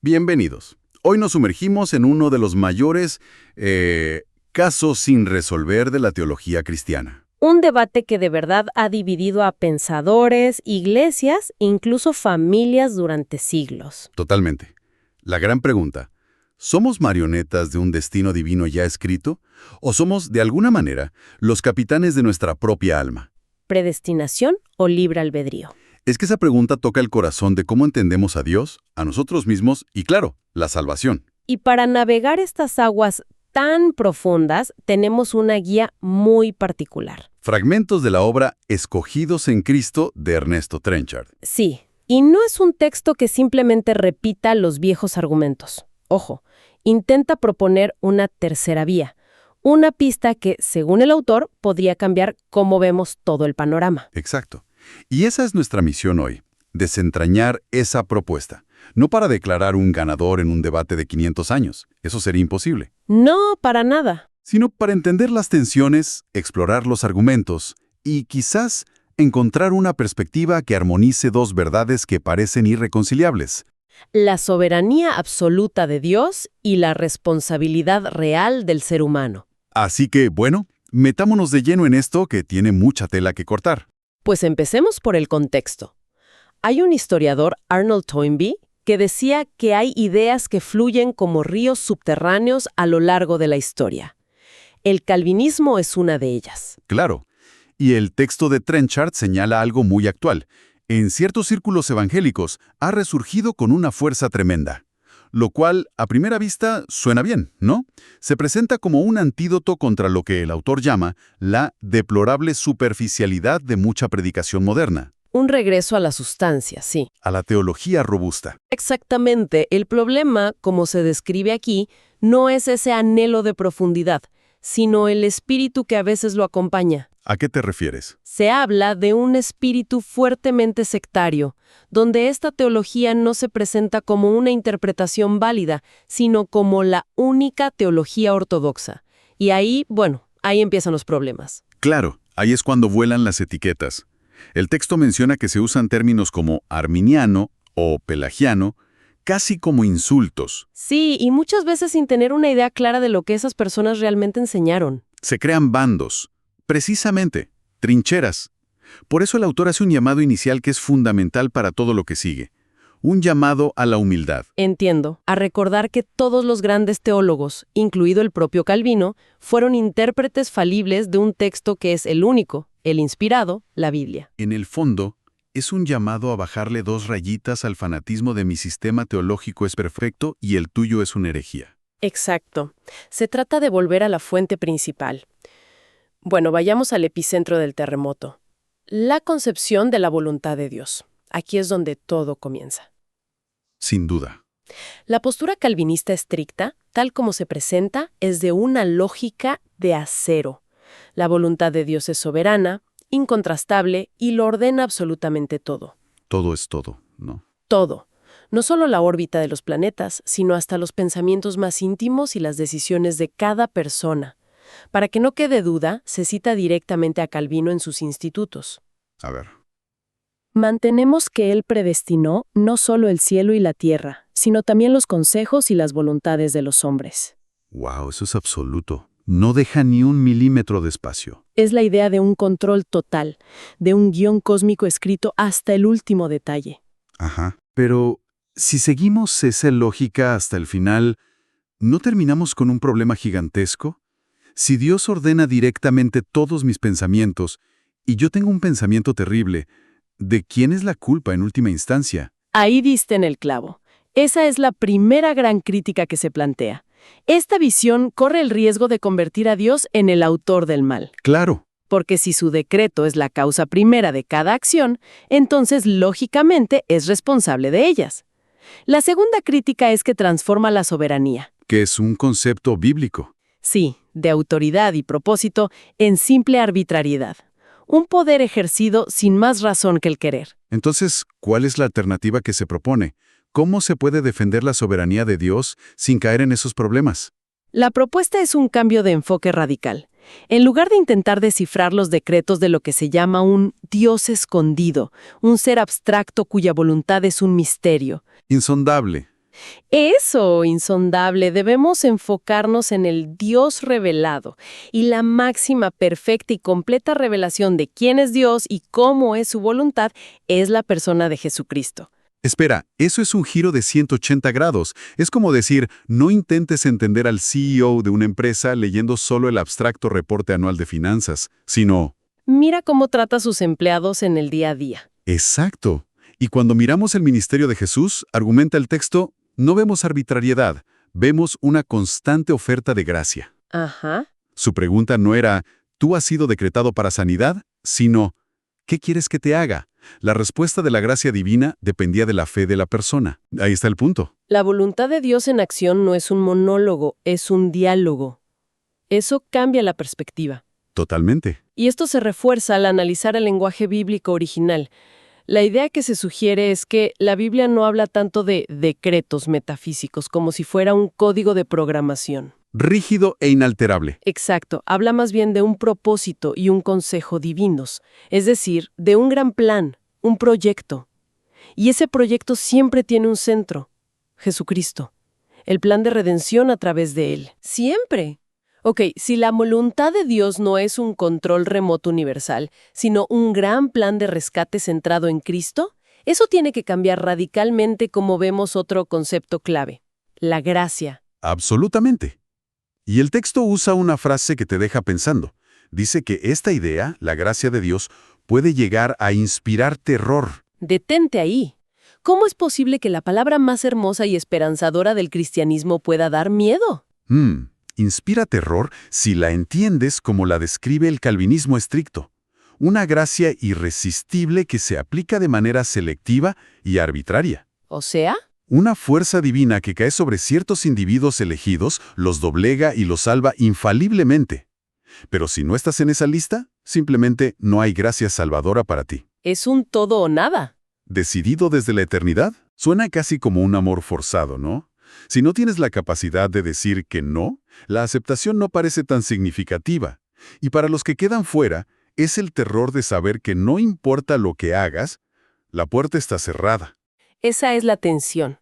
Bienvenidos. Hoy nos sumergimos en uno de los mayores casos sin resolver de la teología cristiana. Un debate que de verdad ha dividido a pensadores, iglesias, incluso familias durante siglos. Totalmente. La gran pregunta, ¿somos marionetas de un destino divino ya escrito? ¿O somos, de alguna manera, los capitanes de nuestra propia alma? ¿Predestinación o libre albedrío? Es que esa pregunta toca el corazón de cómo entendemos a Dios, a nosotros mismos y, claro, la salvación. Y para navegar estas aguas tan profundas, tenemos una guía muy particular. Fragmentos de la obra Escogidos en Cristo de Ernesto Trenchard. Sí, y no es un texto que simplemente repita los viejos argumentos. Ojo, intenta proponer una tercera vía, una pista que, según el autor, podría cambiar cómo vemos todo el panorama. Exacto. Y esa es nuestra misión hoy, desentrañar esa propuesta. No para declarar un ganador en un debate de 500 años, eso sería imposible. No, para nada. Sino para entender las tensiones, explorar los argumentos y quizás encontrar una perspectiva que armonice dos verdades que parecen irreconciliables. La soberanía absoluta de Dios y la responsabilidad real del ser humano. Así que, bueno, metámonos de lleno en esto que tiene mucha tela que cortar. Pues empecemos por el contexto. Hay un historiador, Arnold Toynbee, que decía que hay ideas que fluyen como ríos subterráneos a lo largo de la historia. El calvinismo es una de ellas. Claro. Y el texto de Trenchard señala algo muy actual. En ciertos círculos evangélicos ha resurgido con una fuerza tremenda. Lo cual, a primera vista, suena bien, ¿no? Se presenta como un antídoto contra lo que el autor llama la deplorable superficialidad de mucha predicación moderna. Un regreso a la sustancia, sí. A la teología robusta. Exactamente. El problema, como se describe aquí, no es ese anhelo de profundidad, sino el espíritu que a veces lo acompaña. ¿A qué te refieres? Se habla de un espíritu fuertemente sectario, donde esta teología no se presenta como una interpretación válida, sino como la única teología ortodoxa. Y ahí, ahí empiezan los problemas. Claro, ahí es cuando vuelan las etiquetas. El texto menciona que se usan términos como arminiano o pelagiano, casi como insultos. Sí, y muchas veces sin tener una idea clara de lo que esas personas realmente enseñaron. Se crean bandos. Precisamente, trincheras. Por eso el autor hace un llamado inicial que es fundamental para todo lo que sigue. Un llamado a la humildad. Entiendo. A recordar que todos los grandes teólogos, incluido el propio Calvino, fueron intérpretes falibles de un texto que es el único, el inspirado, la Biblia. En el fondo, es un llamado a bajarle 2 rayitas al fanatismo de mi sistema teológico es perfecto y el tuyo es una herejía. Exacto. Se trata de volver a la fuente principal. Bueno, vayamos al epicentro del terremoto. La concepción de la voluntad de Dios. Aquí es donde todo comienza. Sin duda. La postura calvinista estricta, tal como se presenta, es de una lógica de acero. La voluntad de Dios es soberana, incontrastable y lo ordena absolutamente todo. Todo es todo, ¿no? Todo. No solo la órbita de los planetas, sino hasta los pensamientos más íntimos y las decisiones de cada persona. Para que no quede duda, se cita directamente a Calvino en sus institutos. A ver. Mantenemos que Él predestinó no solo el cielo y la tierra, sino también los consejos y las voluntades de los hombres. Wow, eso es absoluto. No deja ni un milímetro de espacio. Es la idea de un control total, de un guión cósmico escrito hasta el último detalle. Ajá. Pero si seguimos esa lógica hasta el final, ¿no terminamos con un problema gigantesco? Si Dios ordena directamente todos mis pensamientos, y yo tengo un pensamiento terrible, ¿de quién es la culpa en última instancia? Ahí diste en el clavo. Esa es la primera gran crítica que se plantea. Esta visión corre el riesgo de convertir a Dios en el autor del mal. Claro. Porque si su decreto es la causa primera de cada acción, entonces lógicamente es responsable de ellas. La segunda crítica es que transforma la soberanía. Que es un concepto bíblico. Sí, de autoridad y propósito en simple arbitrariedad. Un poder ejercido sin más razón que el querer. Entonces, ¿cuál es la alternativa que se propone? ¿Cómo se puede defender la soberanía de Dios sin caer en esos problemas? La propuesta es un cambio de enfoque radical. En lugar de intentar descifrar los decretos de lo que se llama un Dios escondido, un ser abstracto cuya voluntad es un misterio. Insondable. Eso, insondable, debemos enfocarnos en el Dios revelado y la máxima perfecta y completa revelación de quién es Dios y cómo es su voluntad es la persona de Jesucristo. Espera, eso es un giro de 180 grados. Es como decir, no intentes entender al CEO de una empresa leyendo solo el abstracto reporte anual de finanzas, sino... Mira cómo trata a sus empleados en el día a día. Exacto. Y cuando miramos el ministerio de Jesús, argumenta el texto, no vemos arbitrariedad, vemos una constante oferta de gracia. Ajá. Su pregunta no era, ¿tú has sido decretado para sanidad?, sino, ¿qué quieres que te haga? La respuesta de la gracia divina dependía de la fe de la persona. Ahí está el punto. La voluntad de Dios en acción no es un monólogo, es un diálogo. Eso cambia la perspectiva. Totalmente. Y esto se refuerza al analizar el lenguaje bíblico original. La idea que se sugiere es que la Biblia no habla tanto de decretos metafísicos como si fuera un código de programación. Rígido e inalterable. Exacto, habla más bien de un propósito y un consejo divinos, es decir, de un gran plan, un proyecto. Y ese proyecto siempre tiene un centro, Jesucristo, el plan de redención a través de Él. Siempre. Ok, si la voluntad de Dios no es un control remoto universal, sino un gran plan de rescate centrado en Cristo, eso tiene que cambiar radicalmente como vemos otro concepto clave, la gracia. Absolutamente. Y el texto usa una frase que te deja pensando. Dice que esta idea, la gracia de Dios, puede llegar a inspirar terror. Detente ahí. ¿Cómo es posible que la palabra más hermosa y esperanzadora del cristianismo pueda dar miedo? Inspira terror si la entiendes como la describe el calvinismo estricto. Una gracia irresistible que se aplica de manera selectiva y arbitraria. O sea, Una fuerza divina que cae sobre ciertos individuos elegidos, los doblega y los salva infaliblemente. Pero si no estás en esa lista, simplemente no hay gracia salvadora para ti. es un todo o nada. ¿Decidido desde la eternidad? Suena casi como un amor forzado, ¿no? Si no tienes la capacidad de decir que no, la aceptación no parece tan significativa. Y para los que quedan fuera, es el terror de saber que no importa lo que hagas, la puerta está cerrada. Esa es la tensión.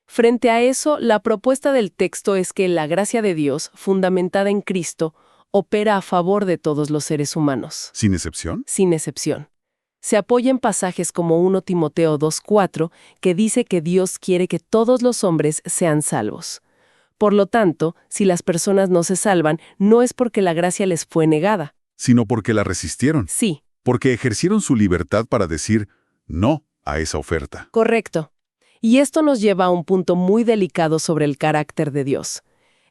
Frente a eso, la propuesta del texto es que la gracia de Dios, fundamentada en Cristo, opera a favor de todos los seres humanos, ¿Sin excepción? sin excepción. Se apoya en pasajes como 1 Timoteo 2:4, que dice que Dios quiere que todos los hombres sean salvos. Por lo tanto, si las personas no se salvan, no es porque la gracia les fue negada. Sino porque la resistieron. Sí, Porque ejercieron su libertad para decir no a esa oferta. correcto. Y esto nos lleva a un punto muy delicado sobre el carácter de Dios.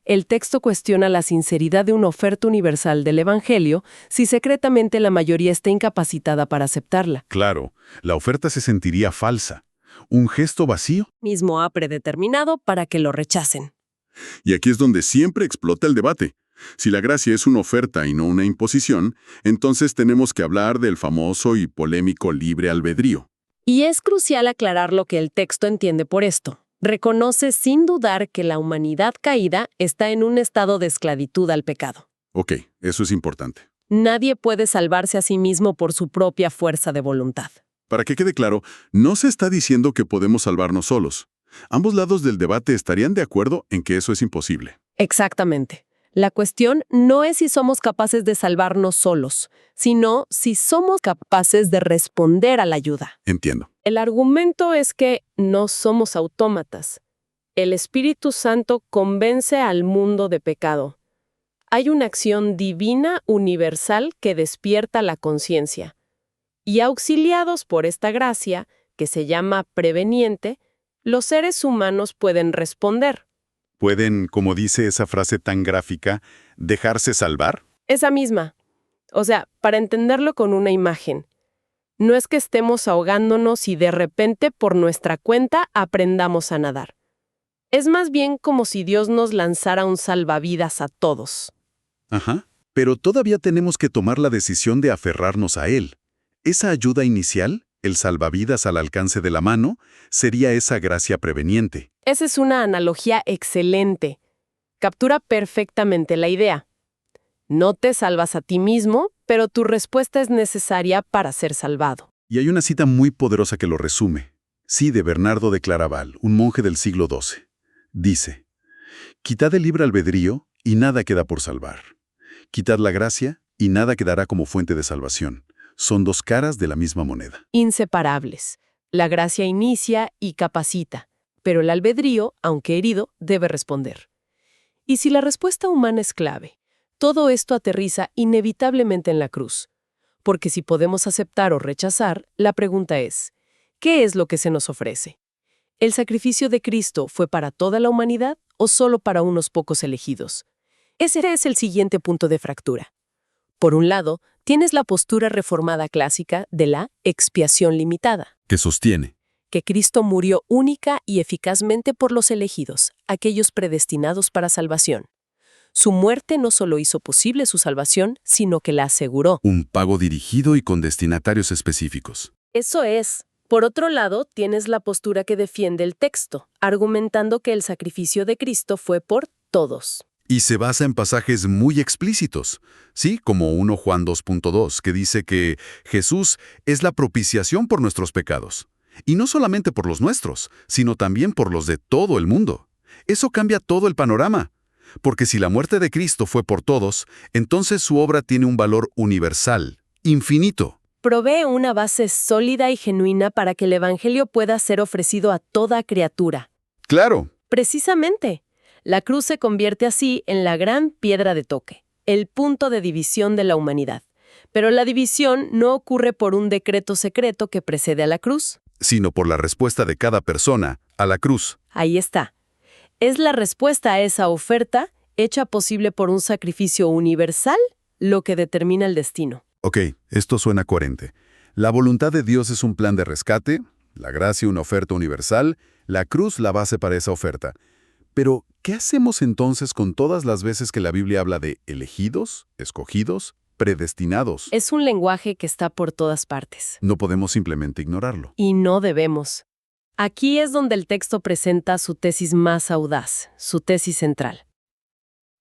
El texto cuestiona la sinceridad de una oferta universal del Evangelio si secretamente la mayoría está incapacitada para aceptarla. Claro, la oferta se sentiría falsa. Un gesto vacío. Mismo ha predeterminado para que lo rechacen. Y aquí es donde siempre explota el debate. Si la gracia es una oferta y no una imposición, entonces tenemos que hablar del famoso y polémico libre albedrío. Y es crucial aclarar lo que el texto entiende por esto. Reconoce sin dudar que la humanidad caída está en un estado de esclavitud al pecado. Ok, eso es importante. Nadie puede salvarse a sí mismo por su propia fuerza de voluntad. Para que quede claro, no se está diciendo que podemos salvarnos solos. Ambos lados del debate estarían de acuerdo en que eso es imposible. Exactamente. La cuestión no es si somos capaces de salvarnos solos, sino si somos capaces de responder a la ayuda. Entiendo. El argumento es que no somos autómatas. El Espíritu Santo convence al mundo de pecado. Hay una acción divina universal que despierta la conciencia. Y auxiliados por esta gracia, que se llama preveniente, los seres humanos pueden responder. ¿Pueden, como dice esa frase tan gráfica, dejarse salvar? Esa misma. O sea, para entenderlo con una imagen. No es que estemos ahogándonos y de repente por nuestra cuenta aprendamos a nadar. Es más bien como si Dios nos lanzara un salvavidas a todos. Ajá. Pero todavía tenemos que tomar la decisión de aferrarnos a Él. Esa ayuda inicial, el salvavidas al alcance de la mano, sería esa gracia preveniente. Esa es una analogía excelente. Captura perfectamente la idea. No te salvas a ti mismo, pero tu respuesta es necesaria para ser salvado. Y hay una cita muy poderosa que lo resume. Sí, de Bernardo de Claraval, un monje del siglo XII. Dice, quitad el libre albedrío y nada queda por salvar. Quitad la gracia y nada quedará como fuente de salvación. Son dos caras de la misma moneda. Inseparables. La gracia inicia y capacita, pero el albedrío, aunque herido, debe responder. Y si la respuesta humana es clave, todo esto aterriza inevitablemente en la cruz. Porque si podemos aceptar o rechazar, la pregunta es, ¿qué es lo que se nos ofrece? ¿El sacrificio de Cristo fue para toda la humanidad o solo para unos pocos elegidos? Ese es el siguiente punto de fractura. Por un lado, tienes la postura reformada clásica de la expiación limitada, Que sostiene. que Cristo murió única y eficazmente por los elegidos, aquellos predestinados para salvación. Su muerte no solo hizo posible su salvación, sino que la aseguró. Un pago dirigido y con destinatarios específicos. Eso es. Por otro lado, tienes la postura que defiende el texto, argumentando que el sacrificio de Cristo fue por todos. Y se basa en pasajes muy explícitos, ¿sí? Como 1 Juan 2.2, que dice que Jesús es la propiciación por nuestros pecados. Y no solamente por los nuestros, sino también por los de todo el mundo. Eso cambia todo el panorama. Porque si la muerte de Cristo fue por todos, entonces su obra tiene un valor universal, infinito. Provee una base sólida y genuina para que el Evangelio pueda ser ofrecido a toda criatura. Claro. Precisamente, la cruz se convierte así en la gran piedra de toque, el punto de división de la humanidad. Pero la división no ocurre por un decreto secreto que precede a la cruz. Sino por la respuesta de cada persona a la cruz. Ahí está. Es la respuesta a esa oferta, hecha posible por un sacrificio universal, lo que determina el destino. Ok, esto suena coherente. La voluntad de Dios es un plan de rescate, la gracia una oferta universal, la cruz la base para esa oferta. Pero, ¿qué hacemos entonces con todas las veces que la Biblia habla de elegidos, escogidos, predestinados? Es un lenguaje que está por todas partes. No podemos simplemente ignorarlo. Y no debemos. Aquí es donde el texto presenta su tesis más audaz, su tesis central.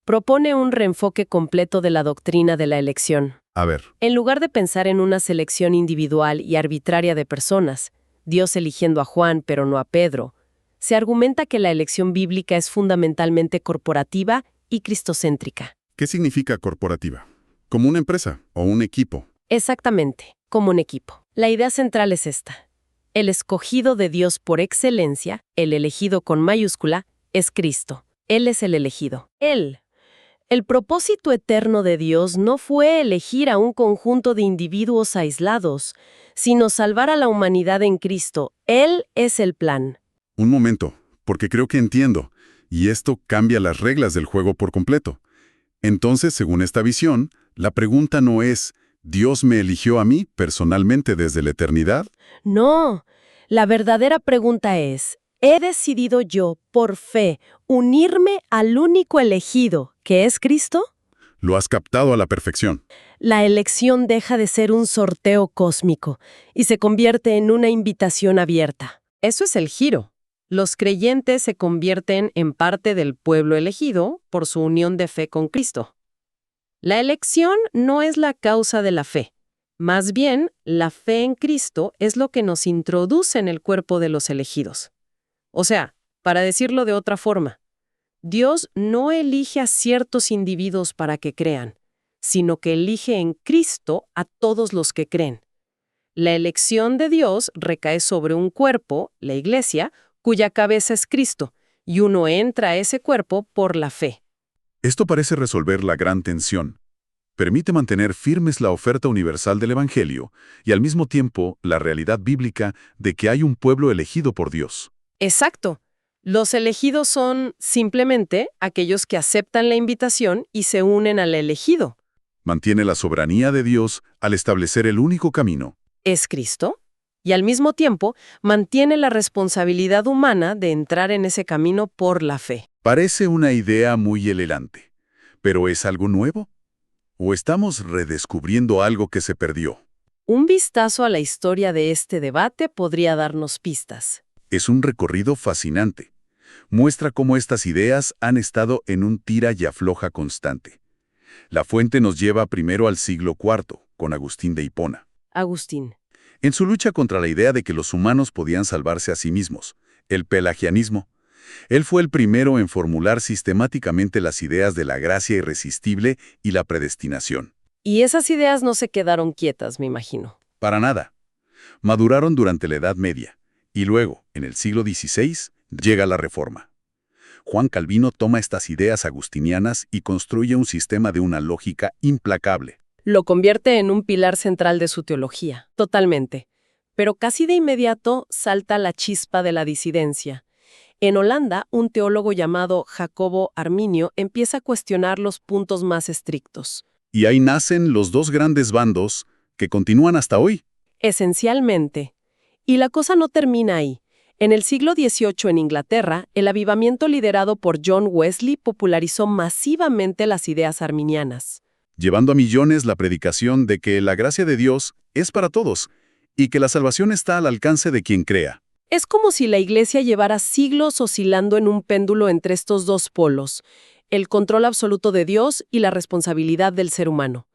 Propone un reenfoque completo de la doctrina de la elección. A ver, En lugar de pensar en una selección individual y arbitraria de personas, Dios eligiendo a Juan pero no a Pedro, se argumenta que la elección bíblica es fundamentalmente corporativa y cristocéntrica. ¿qué significa corporativa? ¿Como una empresa o un equipo? Exactamente, como un equipo. La idea central es esta. El escogido de Dios por excelencia, el elegido con mayúscula, es Cristo. Él es el elegido. Él. El propósito eterno de Dios no fue elegir a un conjunto de individuos aislados, sino salvar a la humanidad en Cristo. Él es el plan. Un momento, porque creo que entiendo, y esto cambia las reglas del juego por completo. Entonces, según esta visión, la pregunta no es, ¿Dios me eligió a mí personalmente desde la eternidad? No, la verdadera pregunta es, ¿he decidido yo, por fe, unirme al único elegido, que es Cristo? Lo has captado a la perfección. La elección deja de ser un sorteo cósmico y se convierte en una invitación abierta. Eso es el giro. Los creyentes se convierten en parte del pueblo elegido por su unión de fe con Cristo. La elección no es la causa de la fe. Más bien, la fe en Cristo es lo que nos introduce en el cuerpo de los elegidos. O sea, para decirlo de otra forma, Dios no elige a ciertos individuos para que crean, sino que elige en Cristo a todos los que creen. La elección de Dios recae sobre un cuerpo, la Iglesia, cuya cabeza es Cristo, y uno entra a ese cuerpo por la fe. Esto parece resolver la gran tensión. Permite mantener firmes la oferta universal del Evangelio y al mismo tiempo la realidad bíblica de que hay un pueblo elegido por Dios. Exacto. Los elegidos son, simplemente, aquellos que aceptan la invitación y se unen al elegido. Mantiene la soberanía de Dios al establecer el único camino. Es Cristo. Y al mismo tiempo, mantiene la responsabilidad humana de entrar en ese camino por la fe. Parece una idea muy elegante, pero ¿es algo nuevo? ¿O estamos redescubriendo algo que se perdió? Un vistazo a la historia de este debate podría darnos pistas. Es un recorrido fascinante. Muestra cómo estas ideas han estado en un tira y afloja constante. La fuente nos lleva primero al siglo IV, con Agustín de Hipona. Agustín. En su lucha contra la idea de que los humanos podían salvarse a sí mismos, el pelagianismo, Él fue el primero en formular sistemáticamente las ideas de la gracia irresistible y la predestinación. Y esas ideas no se quedaron quietas, me imagino. Para nada. Maduraron durante la Edad Media, y luego, en el siglo XVI, llega la Reforma. Juan Calvino toma estas ideas agustinianas y construye un sistema de una lógica implacable. Lo convierte en un pilar central de su teología, totalmente. Pero casi de inmediato salta la chispa de la disidencia. En Holanda, un teólogo llamado Jacobo Arminio empieza a cuestionar los puntos más estrictos. Y ahí nacen los dos grandes bandos que continúan hasta hoy. Esencialmente. Y la cosa no termina ahí. En el siglo XVIII en Inglaterra, el avivamiento liderado por John Wesley popularizó masivamente las ideas arminianas. Llevando a millones la predicación de que la gracia de Dios es para todos y que la salvación está al alcance de quien crea. Es como si la Iglesia llevara siglos oscilando en un péndulo entre estos dos polos, el control absoluto de Dios y la responsabilidad del ser humano.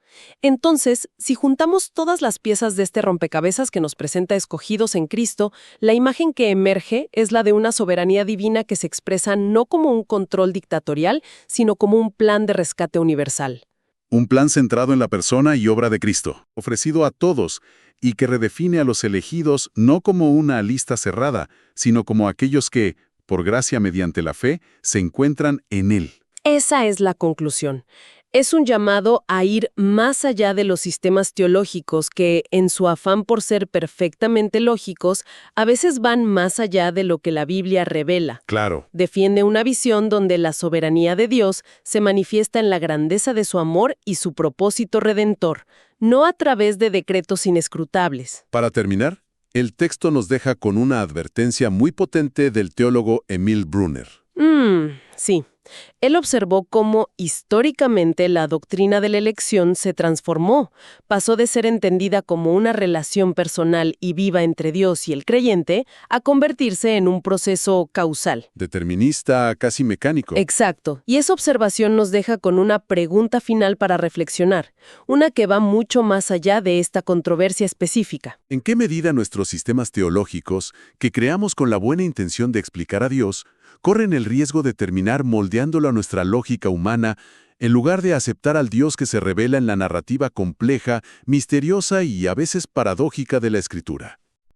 Entonces, si juntamos todas las piezas de este rompecabezas que nos presenta escogidos en Cristo, la imagen que emerge es la de una soberanía divina que se expresa no como un control dictatorial, sino como un plan de rescate universal. Un plan centrado en la persona y obra de Cristo, ofrecido a todos, y que redefine a los elegidos no como una lista cerrada, sino como aquellos que, por gracia mediante la fe, se encuentran en Él. Esa es la conclusión. Es un llamado a ir más allá de los sistemas teológicos que, en su afán por ser perfectamente lógicos, a veces van más allá de lo que la Biblia revela. Claro. Defiende una visión donde la soberanía de Dios se manifiesta en la grandeza de su amor y su propósito redentor, no a través de decretos inescrutables. Para terminar, el texto nos deja con una advertencia muy potente del teólogo Emil Brunner. Sí. Él observó cómo, históricamente, la doctrina de la elección se transformó. Pasó de ser entendida como una relación personal y viva entre Dios y el creyente a convertirse en un proceso causal. Determinista, casi mecánico. Exacto. Y esa observación nos deja con una pregunta final para reflexionar, una que va mucho más allá de esta controversia específica. ¿En qué medida nuestros sistemas teológicos, que creamos con la buena intención de explicar a Dios, corren el riesgo de terminar moldeándolo a nuestra lógica humana en lugar de aceptar al Dios que se revela en la narrativa compleja, misteriosa y a veces paradójica de la Escritura?